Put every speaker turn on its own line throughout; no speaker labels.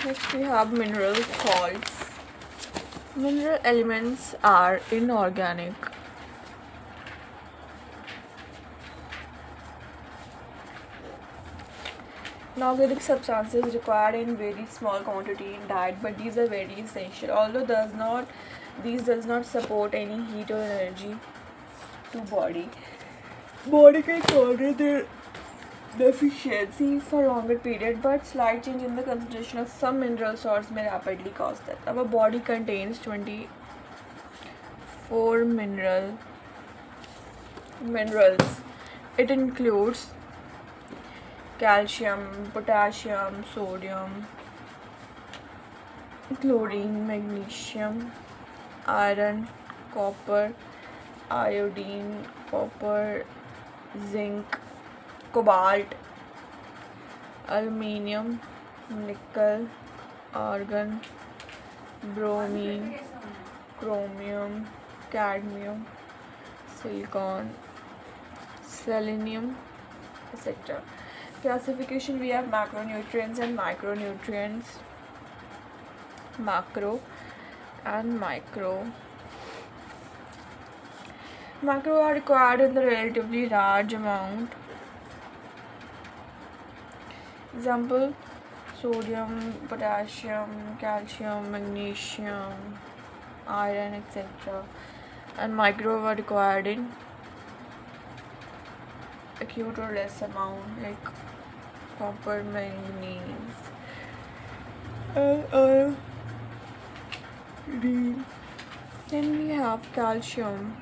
Next we have mineral salts. Mineral elements are inorganic. Inorganic substances required in very small quantity in diet, but these are very essential. Although these does not support any heat or energy to body. Body can tolerate their deficiency for longer period, but slight change in the concentration of some mineral salts may rapidly cause death. Our body contains 24 minerals. It includes calcium, potassium, sodium, chlorine, magnesium, iron, copper, iodine, copper, zinc, cobalt, aluminium, nickel, argon, bromine, chromium, cadmium, silicon, selenium, etc. Classification: we have macronutrients and micronutrients. Macro and micro. Macro are required in the relatively large amount. Example: sodium, potassium, calcium, magnesium, iron, etc. And micro are required in acute or less amount, like copper, manganese, and then we have calcium.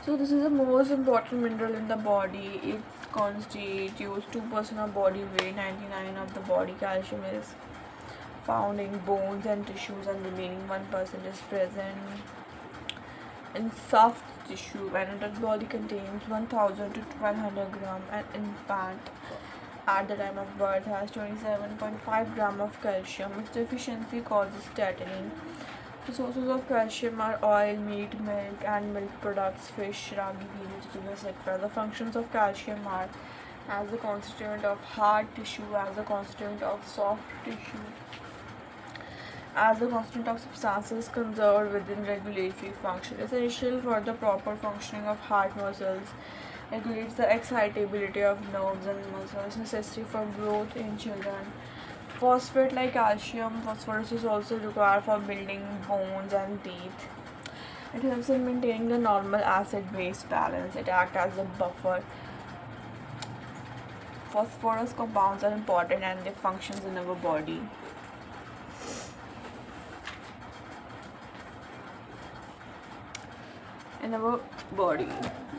So this is the most important mineral in the body. It constitutes 2% of body weight. 99 of the body calcium is found in bones and tissues, and remaining 1% is present in soft tissue. An adult body contains 1000 to 1200 gram. An infant at the time of birth has 27.5 gram of calcium. Its deficiency causes tetanus. The sources of calcium are oil, meat, milk, and milk products, fish, ragi, vegetables, etc. The functions of calcium are as a constituent of hard tissue, as a constituent of soft tissue, as a constituent of substances conserved within regulatory function, essential for the proper functioning of heart muscles, regulates the excitability of nerves and muscles, necessary for growth in children. Phosphate, like calcium, phosphorus is also required for building bones and teeth. It helps in maintaining the normal acid-base balance. It acts as a buffer. Phosphorus compounds are important and their functions in our body.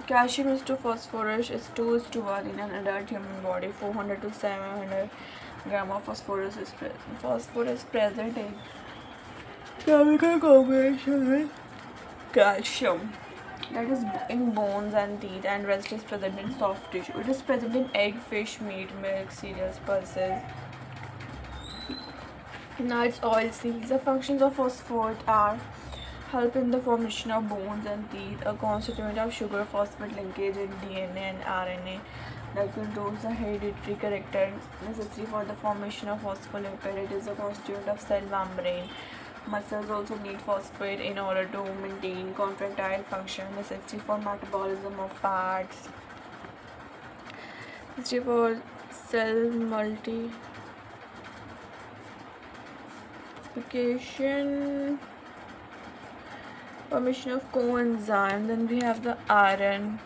Calcium is to phosphorus is 2:1 in an adult human body. 400 to 700 gram of phosphorus is present. Phosphorus present in chemical combination with calcium, that is in bones and teeth, and rest is present in soft tissue. It is present in egg, fish, meat, milk, cereals, pulses, nuts, oil seeds. The functions of phosphate are help in the formation of bones and teeth, a constituent of sugar phosphate linkage in DNA and RNA that controls the hereditary character necessary for the formation of phospholipid. It is a constituent of cell membrane. Muscles also need phosphate in order to maintain contractile function, necessary for metabolism of fats, necessary for cell multiplication, formation of coenzyme. Then we have the iron,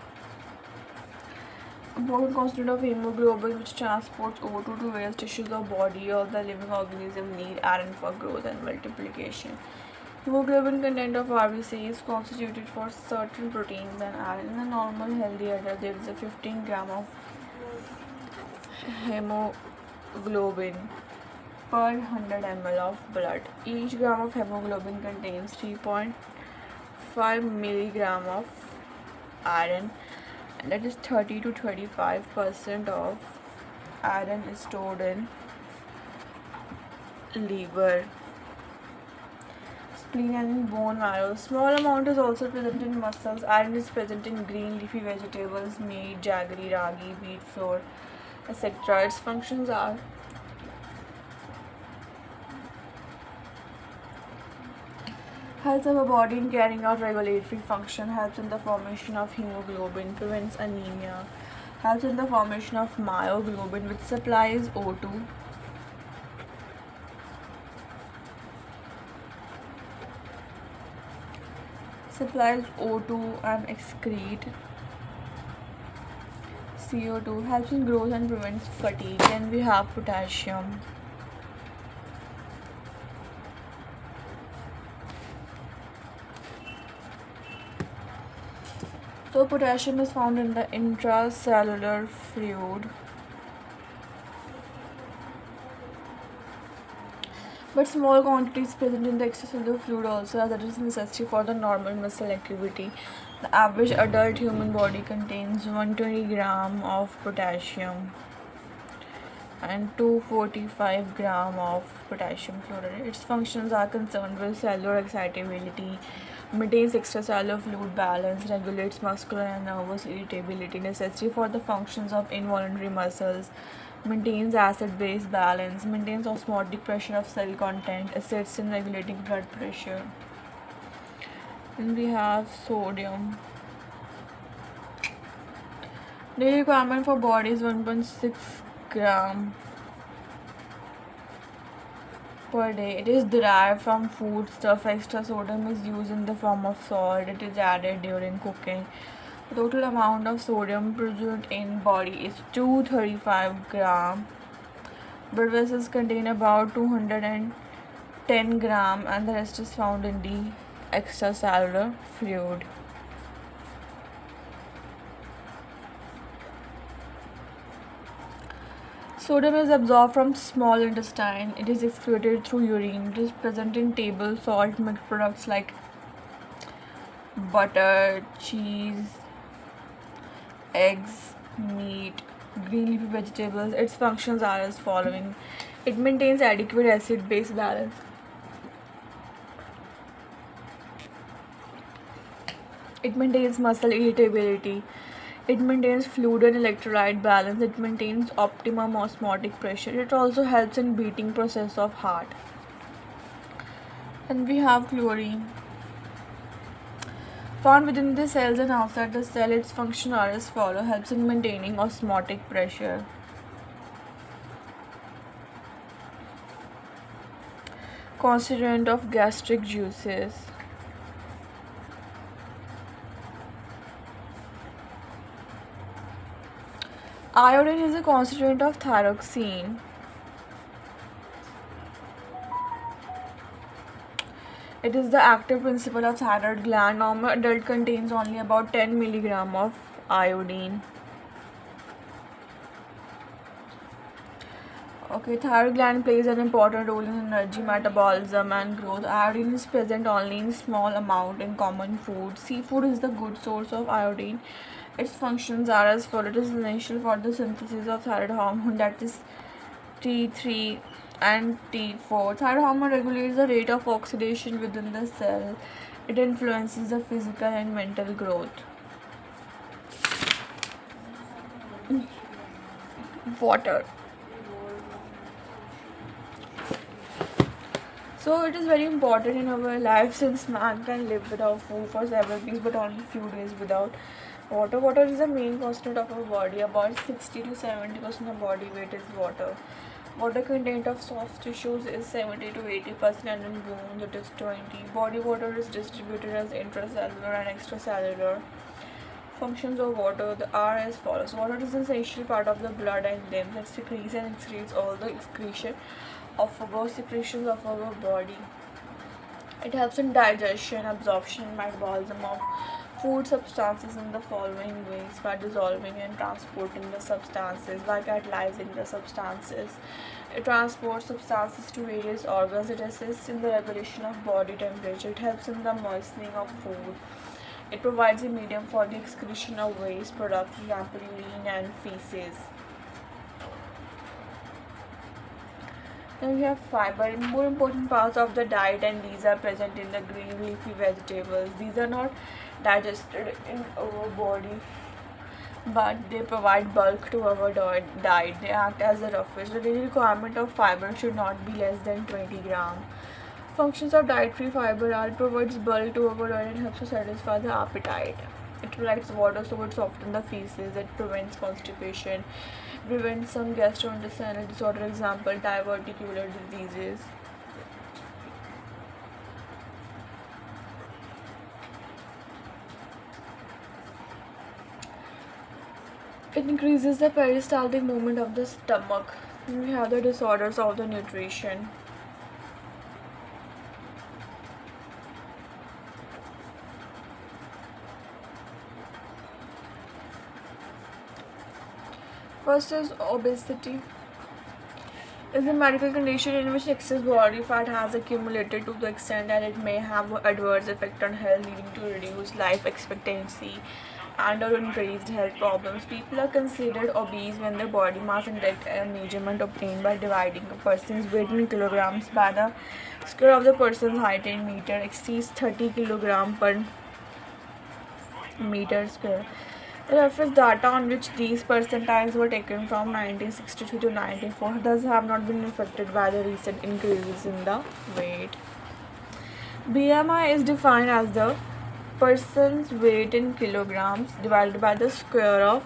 important constituent of hemoglobin, which transports O2 to various tissues of body. All the living organisms need iron for growth and multiplication. Hemoglobin content of RBC is constituted for certain proteins and iron. In a normal healthy adult, there is a 15 gram of hemoglobin per 100 ml of blood. Each gram of hemoglobin contains 3.5 milligram of iron, and that is 30 to 25% of iron is stored in liver, spleen, and in bone marrow. Small amount is also present in muscles. Iron is present in green leafy vegetables, meat, jaggery, ragi, wheat flour, etc. Its functions are helps our body in carrying out regulatory function, helps in the formation of hemoglobin, prevents anemia, helps in the formation of myoglobin, which supplies O2, and excrete CO2, helps in growth and prevents fatigue. Then we have potassium. So potassium is found in the intracellular fluid. But small quantities present in the extracellular fluid also, as it is necessary for the normal muscle activity. The average adult human body contains 120 gram of potassium and 245 gram of potassium chloride. Its functions are concerned with cellular excitability, maintains extracellular fluid balance, regulates muscular and nervous irritability, necessary for the functions of involuntary muscles, maintains acid-base balance, maintains osmotic pressure of cell content, assists in regulating blood pressure. Then we have sodium. Daily requirement for body is 1.6 gram per day. It is derived from food stuff. Extra sodium is used in the form of salt. It is added during cooking. The total amount of sodium produced in body is 235 gram. Blood vessels contain about 210 gram, and the rest is found in the extracellular fluid. Sodium is absorbed from small intestine. It is excreted through urine. It is present in table salt mixed products like butter, cheese, eggs, meat, green leafy vegetables. Its functions are as following. It maintains adequate acid-base balance. It maintains muscle irritability. It maintains fluid and electrolyte balance. It maintains optimum osmotic pressure. It also helps in beating process of heart. And we have chlorine. Found within the cells and outside the cell, its function are as follows. Helps in maintaining osmotic pressure. Constituent of gastric juices. Iodine is a constituent of thyroxine. It is the active principle of thyroid gland. Normal adult contains only about 10 milligram of iodine. Okay, thyroid gland plays an important role in energy metabolism and growth. Iodine is present only in small amount in common food. Seafood is the good source of iodine. Its functions are as follows. It is essential for the synthesis of thyroid hormone, that is T3 and T4. Thyroid hormone regulates the rate of oxidation within the cell. It influences the physical and mental growth. Water. So it is very important in our life, since man can live without food for several weeks but only few days without water. Water is the main constant of our body. About 60 to 70% of body weight is water. Water content of soft tissues is 70 to 80%, and in bones it is 20. Body water is distributed as intracellular and extracellular. Functions of water are as follows. Water is an essential part of the blood and limbs. It secretes and excretes all the secretions of our body. It helps in digestion, absorption, and metabolism of food substances in the following ways: by dissolving and transporting the substances, by catalyzing the substances. It transports substances to various organs. It assists in the regulation of body temperature. It helps in the moistening of food. It provides a medium for the excretion of waste products, for example urine and feces. Then we have fiber, more important parts of the diet, and these are present in the green leafy vegetables. These are not digested in our body but they provide bulk to our diet. They act as a roughage. The daily requirement of fiber should not be less than 20 gram. Functions of dietary fiber are: it provides bulk to our diet and helps to satisfy the appetite. It provides water so it softens the feces. It prevents constipation. Prevents some gastrointestinal disorder, example diverticular diseases. It increases the peristaltic movement of the stomach. We have the disorders of the nutrition. First is obesity. Is a medical condition in which excess body fat has accumulated to the extent that it may have adverse effect on health, leading to reduced life expectancy and or increased health problems. People are considered obese when their body mass index, a measurement obtained by dividing a person's weight in kilograms by the square of the person's height in meter, exceeds 30 kilogram per meter square. The reference data on which these percentiles were taken from 1962 to 1994 thus have not been affected by the recent increases in the weight. BMI is defined as the person's weight in kilograms divided by the square of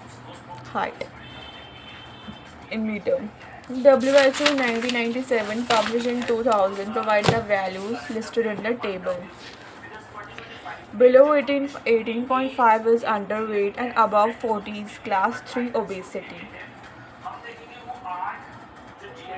height in meter. WHO in 1997 published in 2000 provide the values listed in the table. Below 18.5 is underweight and above 40 is class 3 obesity.